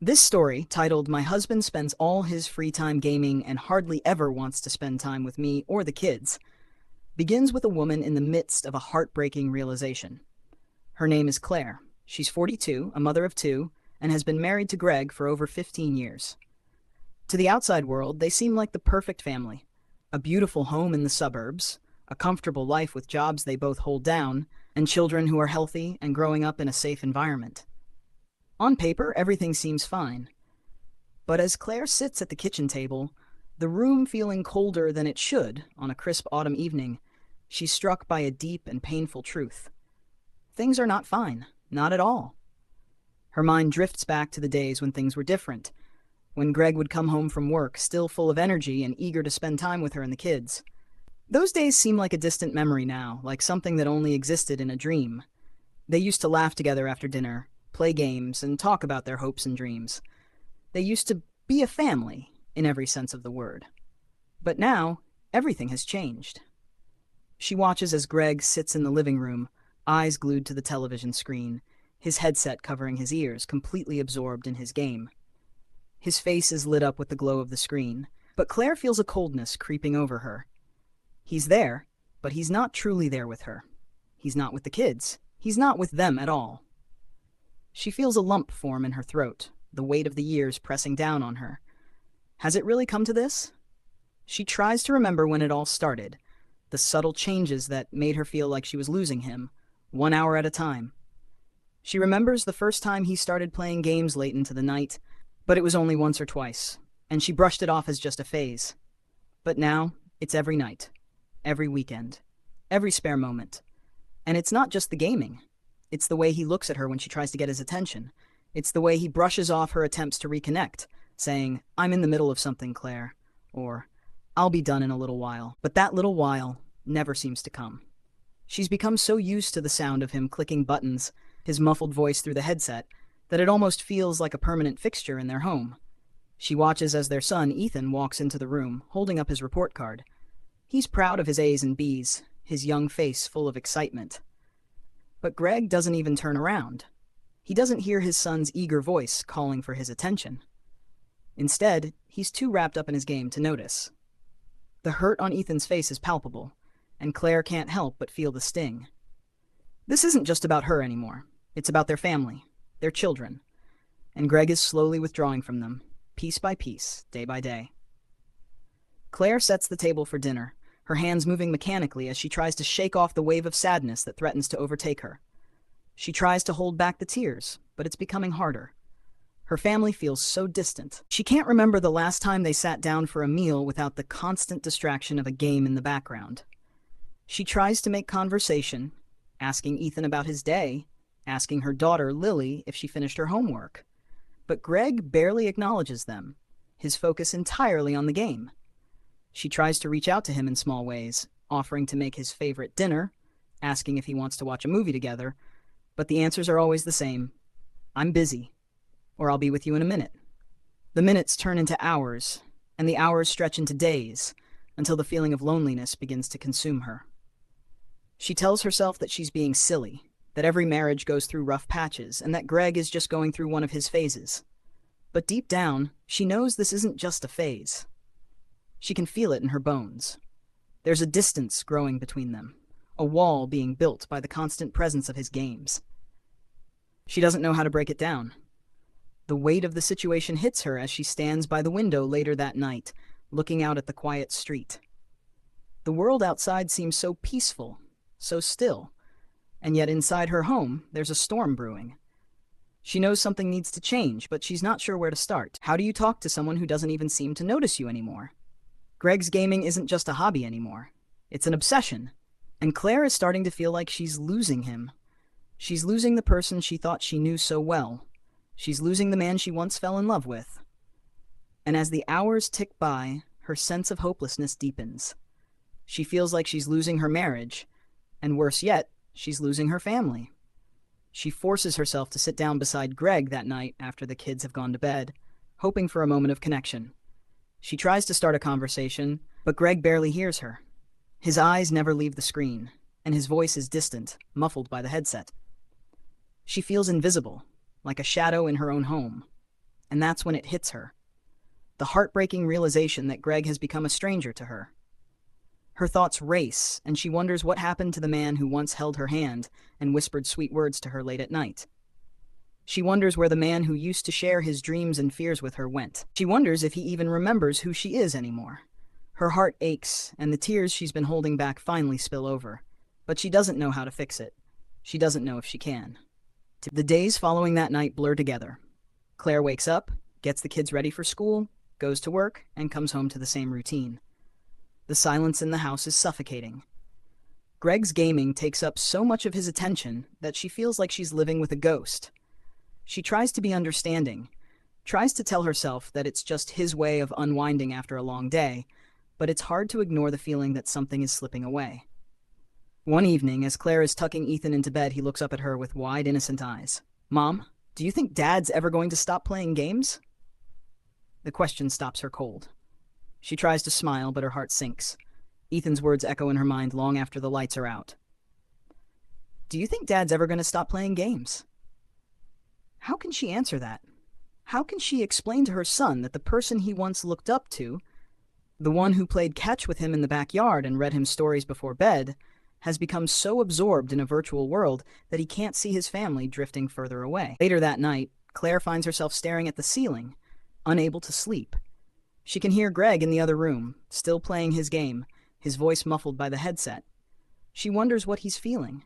This story, titled "My Husband Spends All His Free Time Gaming and Hardly Ever Wants to Spend Time with Me or the Kids," begins with a woman in the midst of a heartbreaking realization. Her name is Claire. She's 42, a mother of two, and has been married to Greg for over 15 years. To the outside world, they seem like the perfect family. A beautiful home in the suburbs, a comfortable life with jobs they both hold down, and children who are healthy and growing up in a safe environment. On paper, everything seems fine. But as Claire sits at the kitchen table, the room feeling colder than it should on a crisp autumn evening, she's struck by a deep and painful truth. Things are not fine, not at all. Her mind drifts back to the days when things were different, when Greg would come home from work still full of energy and eager to spend time with her and the kids. Those days seem like a distant memory now, like something that only existed in a dream. They used to laugh together after dinner, play games, and talk about their hopes and dreams. They used to be a family, in every sense of the word. But now, everything has changed. She watches as Greg sits in the living room, eyes glued to the television screen, his headset covering his ears, completely absorbed in his game. His face is lit up with the glow of the screen, but Claire feels a coldness creeping over her. He's there, but he's not truly there with her. He's not with the kids. He's not with them at all. She feels a lump form in her throat, the weight of the years pressing down on her. Has it really come to this? She tries to remember when it all started, the subtle changes that made her feel like she was losing him, 1 hour at a time. She remembers the first time he started playing games late into the night, but it was only once or twice, and she brushed it off as just a phase. But now, it's every night, every weekend, every spare moment. And it's not just the gaming. It's the way he looks at her when she tries to get his attention. It's the way he brushes off her attempts to reconnect, saying, "I'm in the middle of something, Claire," or "I'll be done in a little while." But that little while never seems to come. She's become so used to the sound of him clicking buttons, his muffled voice through the headset, that it almost feels like a permanent fixture in their home. She watches as their son, Ethan, walks into the room, holding up his report card. He's proud of his A's and B's, his young face full of excitement. But Greg doesn't even turn around. He doesn't hear his son's eager voice calling for his attention. Instead, he's too wrapped up in his game to notice. The hurt on Ethan's face is palpable, and Claire can't help but feel the sting. This isn't just about her anymore. It's about their family, their children, and Greg is slowly withdrawing from them, piece by piece, day by day. Claire sets the table for dinner, her hands moving mechanically as she tries to shake off the wave of sadness that threatens to overtake her. She tries to hold back the tears, but it's becoming harder. Her family feels so distant. She can't remember the last time they sat down for a meal without the constant distraction of a game in the background. She tries to make conversation, asking Ethan about his day, asking her daughter, Lily, if she finished her homework. But Greg barely acknowledges them, his focus entirely on the game. She tries to reach out to him in small ways, offering to make his favorite dinner, asking if he wants to watch a movie together, but the answers are always the same. "I'm busy," or "I'll be with you in a minute." The minutes turn into hours, and the hours stretch into days, until the feeling of loneliness begins to consume her. She tells herself that she's being silly, that every marriage goes through rough patches, and that Greg is just going through one of his phases. But deep down, she knows this isn't just a phase. She can feel it in her bones. There's a distance growing between them, a wall being built by the constant presence of his games. She doesn't know how to break it down. The weight of the situation hits her as she stands by the window later that night, looking out at the quiet street. The world outside seems so peaceful, so still, and yet inside her home, there's a storm brewing. She knows something needs to change, but she's not sure where to start. How do you talk to someone who doesn't even seem to notice you anymore? Greg's gaming isn't just a hobby anymore. It's an obsession. And Claire is starting to feel like she's losing him. She's losing the person she thought she knew so well. She's losing the man she once fell in love with. And as the hours tick by, her sense of hopelessness deepens. She feels like she's losing her marriage, and worse yet, she's losing her family. She forces herself to sit down beside Greg that night after the kids have gone to bed, hoping for a moment of connection. She tries to start a conversation, but Greg barely hears her. His eyes never leave the screen, and his voice is distant, muffled by the headset. She feels invisible, like a shadow in her own home. And that's when it hits her. The heartbreaking realization that Greg has become a stranger to her. Her thoughts race, and she wonders what happened to the man who once held her hand and whispered sweet words to her late at night. She wonders where the man who used to share his dreams and fears with her went. She wonders if he even remembers who she is anymore. Her heart aches, and the tears she's been holding back finally spill over. But she doesn't know how to fix it. She doesn't know if she can. The days following that night blur together. Claire wakes up, gets the kids ready for school, goes to work, and comes home to the same routine. The silence in the house is suffocating. Greg's gaming takes up so much of his attention that she feels like she's living with a ghost. She tries to be understanding, tries to tell herself that it's just his way of unwinding after a long day, but it's hard to ignore the feeling that something is slipping away. One evening, as Claire is tucking Ethan into bed, he looks up at her with wide, innocent eyes. "Mom, do you think Dad's ever going to stop playing games?" The question stops her cold. She tries to smile, but her heart sinks. Ethan's words echo in her mind long after the lights are out. "Do you think Dad's ever going to stop playing games?" How can she answer that? How can she explain to her son that the person he once looked up to, the one who played catch with him in the backyard and read him stories before bed, has become so absorbed in a virtual world that he can't see his family drifting further away? Later that night, Claire finds herself staring at the ceiling, unable to sleep. She can hear Greg in the other room, still playing his game, his voice muffled by the headset. She wonders what he's feeling.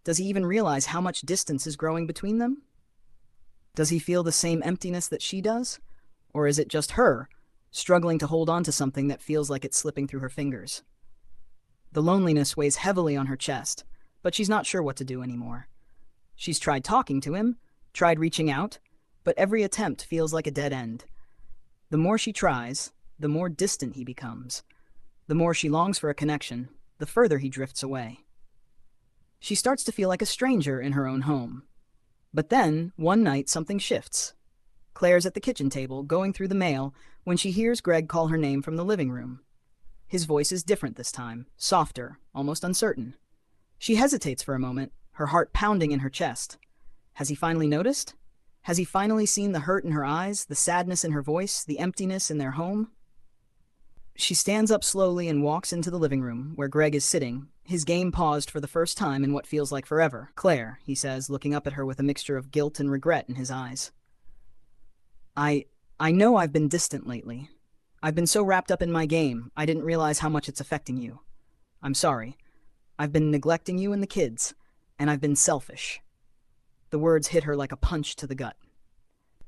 Does he even realize how much distance is growing between them? Does he feel the same emptiness that she does? Or is it just her, struggling to hold on to something that feels like it's slipping through her fingers? The loneliness weighs heavily on her chest, but she's not sure what to do anymore. She's tried talking to him, tried reaching out, but every attempt feels like a dead end. The more she tries, the more distant he becomes. The more she longs for a connection, the further he drifts away. She starts to feel like a stranger in her own home. But then, one night, something shifts. Claire's at the kitchen table, going through the mail, when she hears Greg call her name from the living room. His voice is different this time, softer, almost uncertain. She hesitates for a moment, her heart pounding in her chest. Has he finally noticed? Has he finally seen the hurt in her eyes, the sadness in her voice, the emptiness in their home? She stands up slowly and walks into the living room, where Greg is sitting, his game paused for the first time in what feels like forever. "Claire," he says, looking up at her with a mixture of guilt and regret in his eyes. I know I've been distant lately. I've been so wrapped up in my game, I didn't realize how much it's affecting you. I'm sorry. I've been neglecting you and the kids, and I've been selfish." The words hit her like a punch to the gut.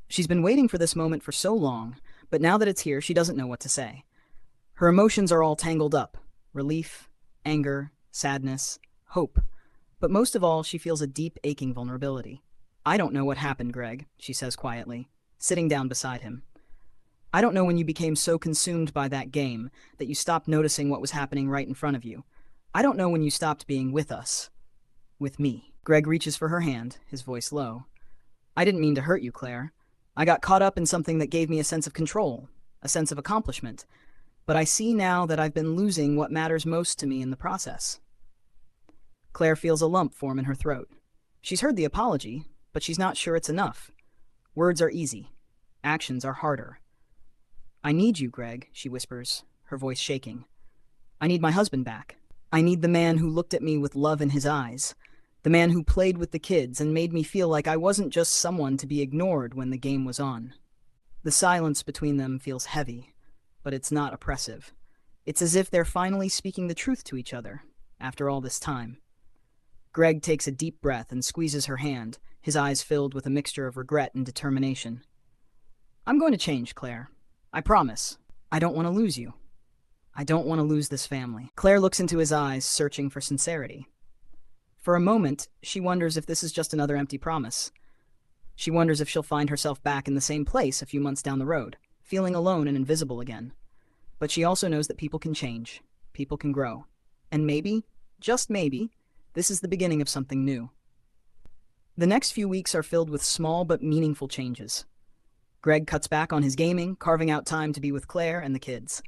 She's been waiting for this moment for so long, but now that it's here, she doesn't know what to say. Her emotions are all tangled up. Relief, anger, sadness, hope. But most of all, she feels a deep, aching vulnerability. "I don't know what happened, Greg," she says quietly, sitting down beside him. "I don't know when you became so consumed by that game that you stopped noticing what was happening right in front of you. I don't know when you stopped being with us. With me." Greg reaches for her hand, his voice low. "I didn't mean to hurt you, Claire. I got caught up in something that gave me a sense of control, a sense of accomplishment. But I see now that I've been losing what matters most to me in the process." Claire feels a lump form in her throat. She's heard the apology, but she's not sure it's enough. Words are easy. Actions are harder. "I need you, Greg," she whispers, her voice shaking. "I need my husband back. I need the man who looked at me with love in his eyes, the man who played with the kids and made me feel like I wasn't just someone to be ignored when the game was on." The silence between them feels heavy, but it's not oppressive. It's as if they're finally speaking the truth to each other, after all this time. Greg takes a deep breath and squeezes her hand, his eyes filled with a mixture of regret and determination. "I'm going to change, Claire. I promise. I don't want to lose you. I don't want to lose this family." Claire looks into his eyes, searching for sincerity. For a moment, she wonders if this is just another empty promise. She wonders if she'll find herself back in the same place a few months down the road, feeling alone and invisible again. But she also knows that people can change, people can grow. And maybe, just maybe, this is the beginning of something new. The next few weeks are filled with small but meaningful changes. Greg cuts back on his gaming, carving out time to be with Claire and the kids.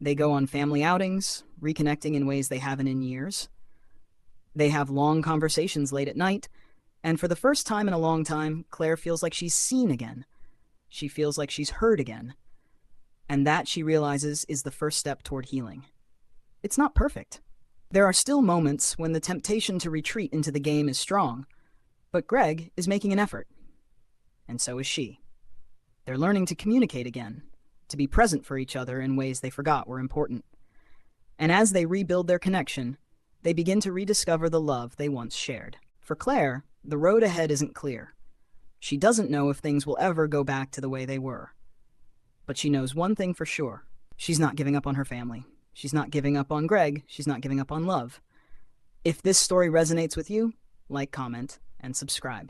They go on family outings, reconnecting in ways they haven't in years. They have long conversations late at night, and for the first time in a long time, Claire feels like she's seen again. She feels like she's heard again, and that, she realizes, is the first step toward healing. It's not perfect. There are still moments when the temptation to retreat into the game is strong, but Greg is making an effort, and so is she. They're learning to communicate again, to be present for each other in ways they forgot were important. And as they rebuild their connection, they begin to rediscover the love they once shared. For Claire, the road ahead isn't clear. She doesn't know if things will ever go back to the way they were. But she knows one thing for sure. She's not giving up on her family. She's not giving up on Greg. She's not giving up on love. If this story resonates with you, like, comment, and subscribe.